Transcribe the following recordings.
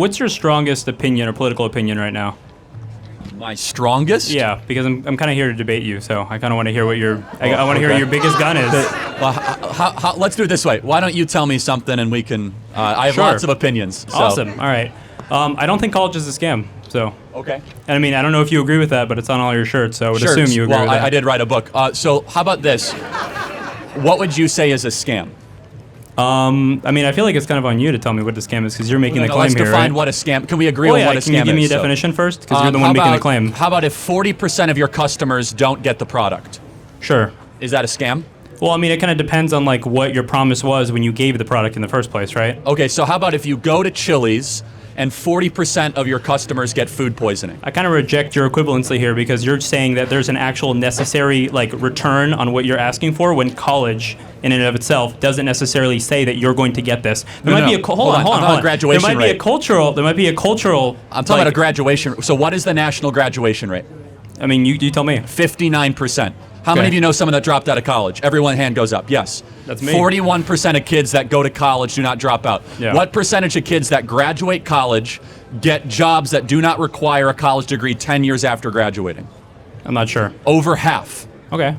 What's your strongest opinion or political opinion right now? My strongest? Yeah, because I'm kind of here to debate you, so I kind of want to hear what I want to hear what your biggest gun is. Well, let's do it this way. Why don't you tell me something and we can, I have lots of opinions. So. Awesome, all right. I don't think college is a scam, so. Okay. And I mean, I don't know if you agree with that, but it's on all your shirts, so I would assume you agree with that. I did write a book. So how about this? What would you say is a scam? I mean, I feel like it's kind of on you to tell me what the scam is, because you're making the claim let's here, define right? what a scam. Can we agree on what a scam is? Can you give me a definition first? Because you're the one making the claim. How about if 40% of your customers don't get the product? Sure. Is that a scam? Well, I mean, it kind of depends on like what your promise was when you gave the product in the first place, right? Okay, so how about if you go to Chili's and 40% of your customers get food poisoning? I kind of reject your equivalency here, because you're saying that there's an actual necessary like return on what you're asking for, when college in and of itself doesn't necessarily say that you're going to get this. There might be a hold on. Graduation there might rate. be a cultural. I'm talking about a graduation. So what is the national graduation rate? I mean, you tell me. 59%. How many of you know someone that dropped out of college? Everyone hand goes up. Yes. That's me. 41% of kids that go to college do not drop out. Yeah. What percentage of kids that graduate college get jobs that do not require a college degree 10 years after graduating? I'm not sure. Over half. Okay.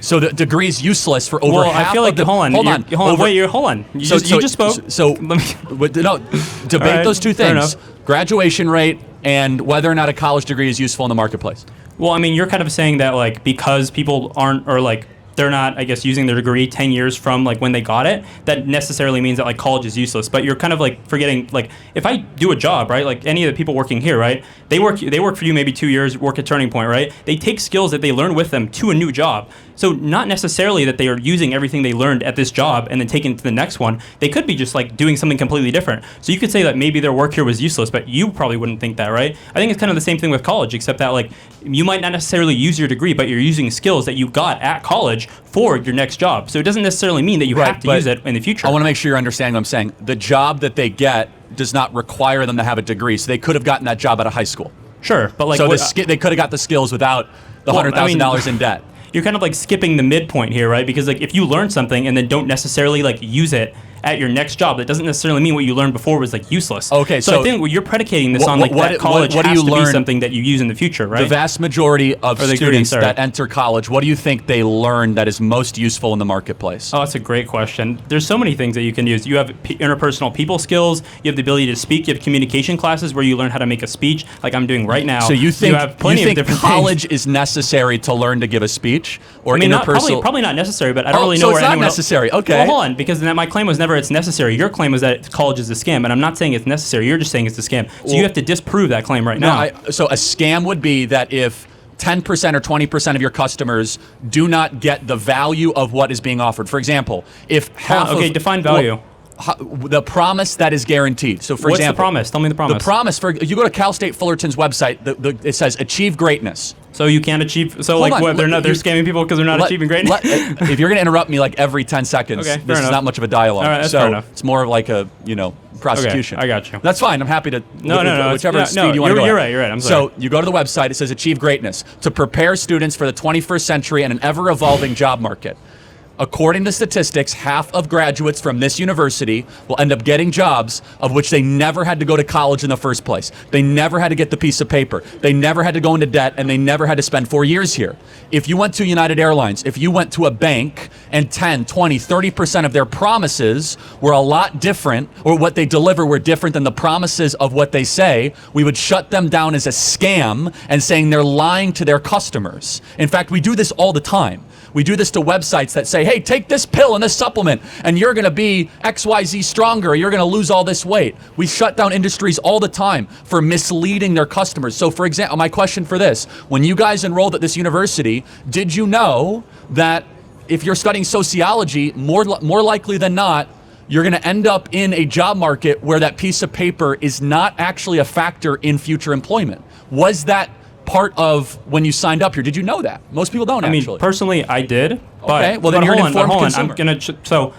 So the degree is useless for over half. I feel like hold on. Hold on. You just spoke. So debate those two things: graduation rate and whether or not a college degree is useful in the marketplace. Well, I mean, you're kind of saying that like because people aren't, or like they're not, I guess, using their degree 10 years from like when they got it, that necessarily means that like college is useless. But you're kind of like forgetting, like if I do a job, right, like any of the people working here, right, they work for you maybe 2 years, work at Turning Point, right? They take skills that they learn with them to a new job. So not necessarily that they are using everything they learned at this job and then taking it to the next one. They could be just like doing something completely different. So you could say that maybe their work here was useless, but you probably wouldn't think that, right? I think it's kind of the same thing with college, except that like you might not necessarily use your degree, but you're using skills that you got at college for your next job. So it doesn't necessarily mean that you have to use it in the future. I want to make sure you're understanding what I'm saying. The job that they get does not require them to have a degree, so they could have gotten that job out of high school. Sure, but like so they could have got the skills without the $100,000 in debt. You're kind of like skipping the midpoint here, right? Because like if you learn something and then don't necessarily like use it at your next job, that doesn't necessarily mean what you learned before was like useless. Okay, so I think you're predicating this on like that college has to be something that you use in the future, right? The vast majority of students that enter college, what do you think they learn that is most useful in the marketplace? Oh, that's a great question. There's so many things that you can use. You have interpersonal people skills. You have the ability to speak. You have communication classes where you learn how to make a speech, like I'm doing right now. So you think college things. is necessary to learn to give a speech, or I mean, interpersonal? Probably not necessary, but I don't really know where anyone else. So it's not necessary. Okay. Well, hold on, because my claim was never it's necessary. Your claim was that college is a scam, and I'm not saying it's necessary. You're just saying it's a scam. So you have to disprove that claim right now. So a scam would be that if 10% or 20% of your customers do not get the value of what is being offered. For example, if define value. The promise that is guaranteed. So, for example, what's the promise? Tell me the promise. The promise you go to Cal State Fullerton's website. It says achieve greatness. So you can't achieve. So they're scamming people because they're not achieving greatness. If you're going to interrupt me like every 10 seconds, this is not much of a dialogue. All right, that's fair enough. It's more of like a prosecution. Okay, I got you. That's fine. I'm happy to. Whichever speed you want to go. You're right. I'm sorry. So you go to the website. It says achieve greatness to prepare students for the 21st century and an ever-evolving job market. According to statistics, half of graduates from this university will end up getting jobs of which they never had to go to college in the first place. They never had to get the piece of paper. They never had to go into debt, and they never had to spend 4 years here. If you went to United Airlines, if you went to a bank, and 10, 20, 30% of their promises were a lot different, or what they deliver were different than the promises of what they say, we would shut them down as a scam and saying they're lying to their customers. In fact, we do this all the time. We do this to websites that say, hey, take this pill and this supplement, and you're going to be XYZ stronger, or you're going to lose all this weight. We shut down industries all the time for misleading their customers. So, for example, my question for this, when you guys enrolled at this university, did you know that if you're studying sociology, more likely than not, you're going to end up in a job market where that piece of paper is not actually a factor in future employment? Was that part of when you signed up here? Did you know that? Most people don't. I mean, personally, I did. Okay. Well, then you're an informed consumer. I'm gonna. So,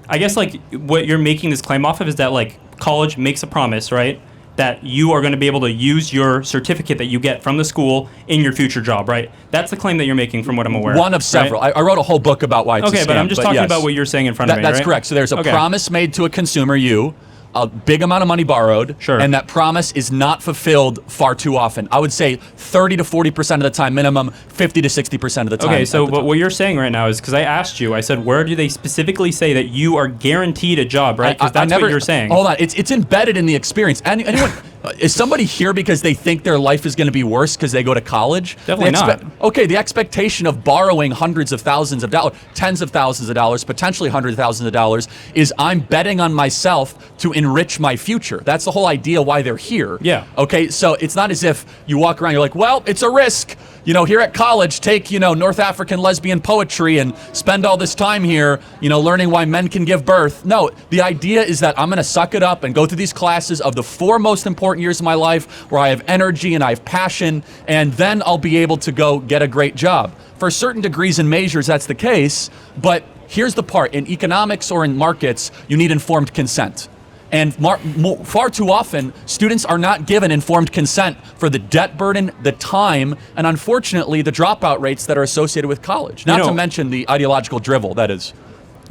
I guess like what you're making this claim off of is that like college makes a promise, right? That you are going to be able to use your certificate that you get from the school in your future job, right? That's the claim that you're making, from what I'm aware. One of several. Right? I wrote a whole book about why it's a scam. Okay, but I'm just talking about what you're saying in front of me. That's right? correct. So there's a promise made to a consumer, you, a big amount of money borrowed, Sure. and that promise is not fulfilled far too often. I would say 30 to 40% of the time minimum, 50 to 60% of the time. Okay, so at the time. what you're saying right now is because I asked you, I said, where do they specifically say that you are guaranteed a job, right? Because that's what you're saying. Hold on, it's embedded in the experience. Anyone, is somebody here because they think their life is going to be worse because they go to college? Definitely not. Okay, the expectation of borrowing hundreds of thousands of dollars, tens of thousands of dollars, potentially hundreds of thousands of dollars, is I'm betting on myself to enrich my future. That's the whole idea why they're here. Yeah. Okay, so it's not as if you walk around, you're like, well, it's a risk. You know, here at college, take, North African lesbian poetry and spend all this time here, learning why men can give birth. No, the idea is that I'm going to suck it up and go through these classes of the 4 most important years of my life where I have energy and I have passion, and then I'll be able to go get a great job. For certain degrees and majors, that's the case, but here's the part. In economics or in markets, you need informed consent. And far too often, students are not given informed consent for the debt burden, the time, and unfortunately, the dropout rates that are associated with college. Not to mention the ideological drivel that is.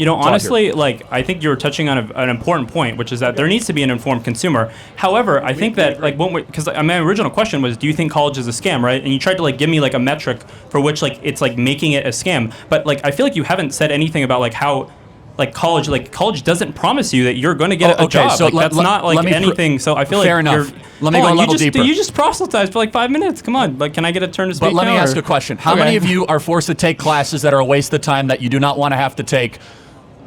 Honestly, I think you're touching on an important point, which is that there needs to be an informed consumer. However, I think that, because my original question was, do you think college is a scam, right? And you tried to, give me, a metric for which, it's, making it a scam. But, I feel like you haven't said anything about, how... college doesn't promise you that you're going to get a job. So that's not anything. So I feel fair like enough. Let me go a level deeper. You just proselytized for 5 minutes. Come on, can I get a turn to speak? But let me now, ask a question. How many of you are forced to take classes that are a waste of time that you do not want to have to take?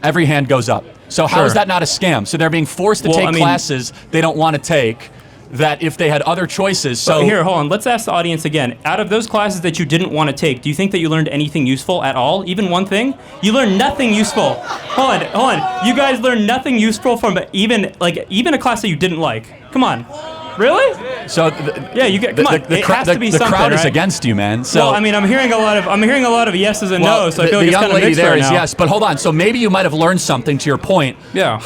Every hand goes up. So how is that not a scam? So they're being forced to take classes they don't want to take, that if they had other choices. So here, hold on. Let's ask the audience again. Out of those classes that you didn't want to take, do you think that you learned anything useful at all? Even one thing? You learned nothing useful. Hold on. You guys learned nothing useful from even a class that you didn't like. Come on. Really? So come on. It has to be the something, crowd is right? against you, man. So I'm hearing a lot of yeses and nos. So I feel like the it's young kind of lady mixed there right is now. yes, but hold on. So maybe you might have learned something. To your point. Yeah.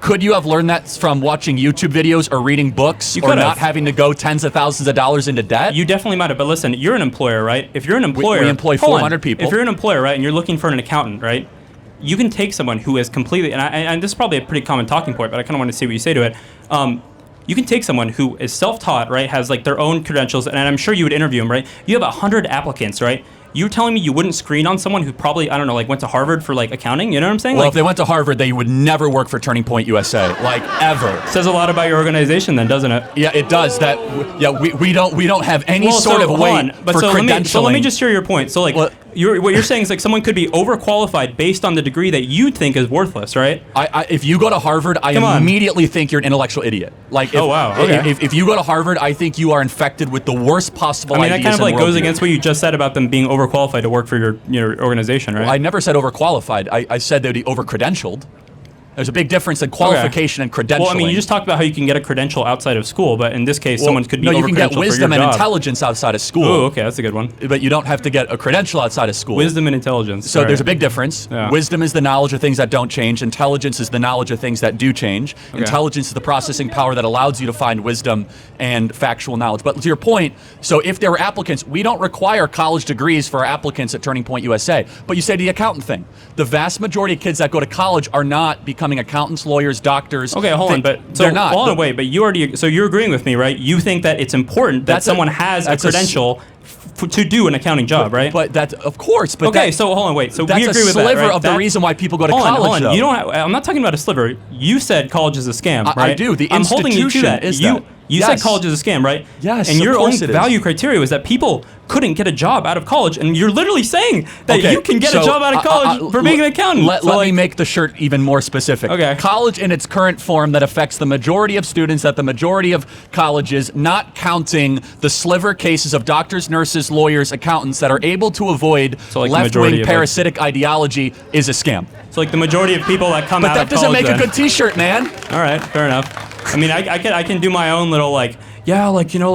Could you have learned that from watching YouTube videos or reading books, or not having to go tens of thousands of dollars into debt? You definitely might have. But listen, you're an employer, right? If you're an employer, we employ 400 people. If you're an employer, right, and you're looking for an accountant, right, you can take someone who is completely, and this is probably a pretty common talking point, but I kind of want to see what you say to it. You can take someone who is self-taught, right, has their own credentials, and I'm sure you would interview them, right? You have 100 applicants, right? You're telling me you wouldn't screen on someone who probably, went to Harvard for accounting? You know what I'm saying? Well, if they went to Harvard, they would never work for Turning Point USA, ever. Says a lot about your organization, then, doesn't it? Yeah, it does. We don't have any sort of weight for credentialing. So let me just hear your point. So what you're saying is someone could be overqualified based on the degree that you think is worthless, right? If you go to Harvard, I immediately think you're an intellectual idiot. Oh wow. Okay. If you go to Harvard, I think you are infected with the worst possible ideas. That kind of goes against what you just said about them being overqualified to work for your organization, right? Well, I never said overqualified. I said they'd be overcredentialed. There's a big difference in qualification and credentialing. Well, you just talked about how you can get a credential outside of school, but in this case, someone could be overcredentialed for your job. No, you can get wisdom and intelligence outside of school. Oh, okay, that's a good one. But you don't have to get a credential outside of school. Wisdom and intelligence. So there's a big difference. Yeah. Wisdom is the knowledge of things that don't change. Intelligence is the knowledge of things that do change. Okay. Intelligence is the processing power that allows you to find wisdom and factual knowledge. But to your point, so if there were applicants, we don't require college degrees for our applicants at Turning Point USA. But you say the accountant thing. The vast majority of kids that go to college are not becoming accountants, lawyers, doctors. Okay, hold on, but they're not. Hold on, wait, but you're agreeing with me, right? You think that it's important that someone has a credential to do an accounting job, right? But that, of course. But okay, so hold on, wait. So that's we agree with that, right? That's a sliver of the reason why people go to college. Hold on. Though. You don't. I'm not talking about a sliver. You said college is a scam, right? I do. The I'm holding you to that. You said college is a scam, right? Yes. And your own value criteria was that people couldn't get a job out of college, and you're literally saying that you can get a job out of college for being an accountant. Let me make the shirt even more specific. Okay. College in its current form that affects the majority of students at the majority of colleges, not counting the sliver cases of doctors, nurses, lawyers, accountants that are able to avoid left-wing parasitic ideology, is a scam. So the majority of people that come out of college. But that doesn't make a good T-shirt, man. All right, fair enough. I can do my own little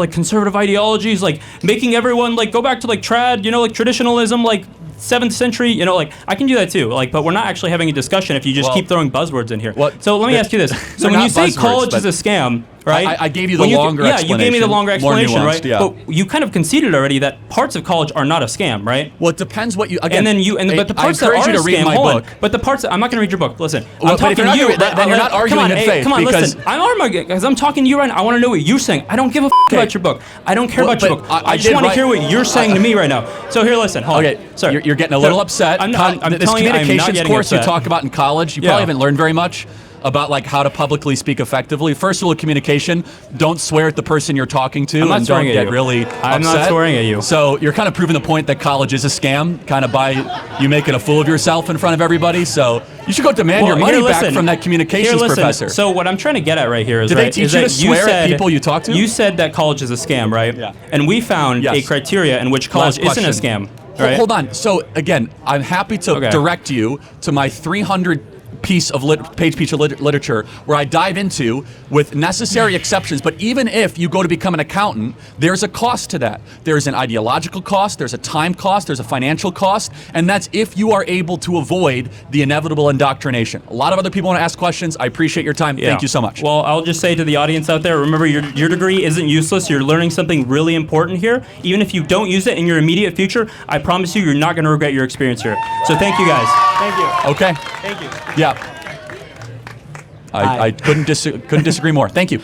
conservative ideologies, making everyone go back to trad, traditionalism, 7th century, I can do that too. But we're not actually having a discussion if you just keep throwing buzzwords in here. So let me ask you this. So when you say college is a scam, right? I gave you the When longer Yeah, you gave me the explanation, longer more explanation, nuanced, right? yeah. But you kind of conceded already that parts of college are not a scam, right? Well, it depends what you. Again, And then but the parts I that encourage are you a to read scam, my hold on. book. But the parts I'm not going to read your book. Listen, Well, I'm but if talking you're to not you. gonna- then you're not arguing come on, in hey, faith Come on, because- listen. I'm arguing because I'm talking to you right now. I want to know what you're saying. I don't give a about your book. I don't care Well, about your but book. I I just did want to write- hear what you're saying to me right now. So here, listen. Hold Okay, on. Sorry. you're getting a little upset. I'm This telling you, I'm not communications getting course you upset. talk about in college, you Yeah. probably haven't learned very much about like how to publicly speak effectively. First rule of communication: don't swear at the person you're talking to, I'm not and swearing don't at get you. really I'm not upset. swearing at you. So you're kind of proving the point that college is a scam, kind of by you making a fool of yourself in front of everybody. So you should go demand your money here, back listen. from that communications Here, listen. professor. So what I'm trying to get at right here is Did they right, teach is you that to swear at people you talk to? You said that college is a scam, right? Yeah. And we found Yes. a criteria in which college Last isn't a question. scam. Right? Hold on. So again, I'm happy to Okay. direct you to my 300 piece of literature where I dive into with necessary exceptions. But even if you go to become an accountant, there's a cost to that. There's an ideological cost, there's a time cost, there's a financial cost, and that's if you are able to avoid the inevitable indoctrination. A lot of other people want to ask questions. I appreciate your time. Yeah. Thank you so much. Well, I'll just say to the audience out there, remember your degree isn't useless. You're learning something really important here. Even if you don't use it in your immediate future, I promise you, you're not going to regret your experience here. So thank you guys. Thank you. Okay. Thank you. Yeah. I couldn't disagree more. Thank you.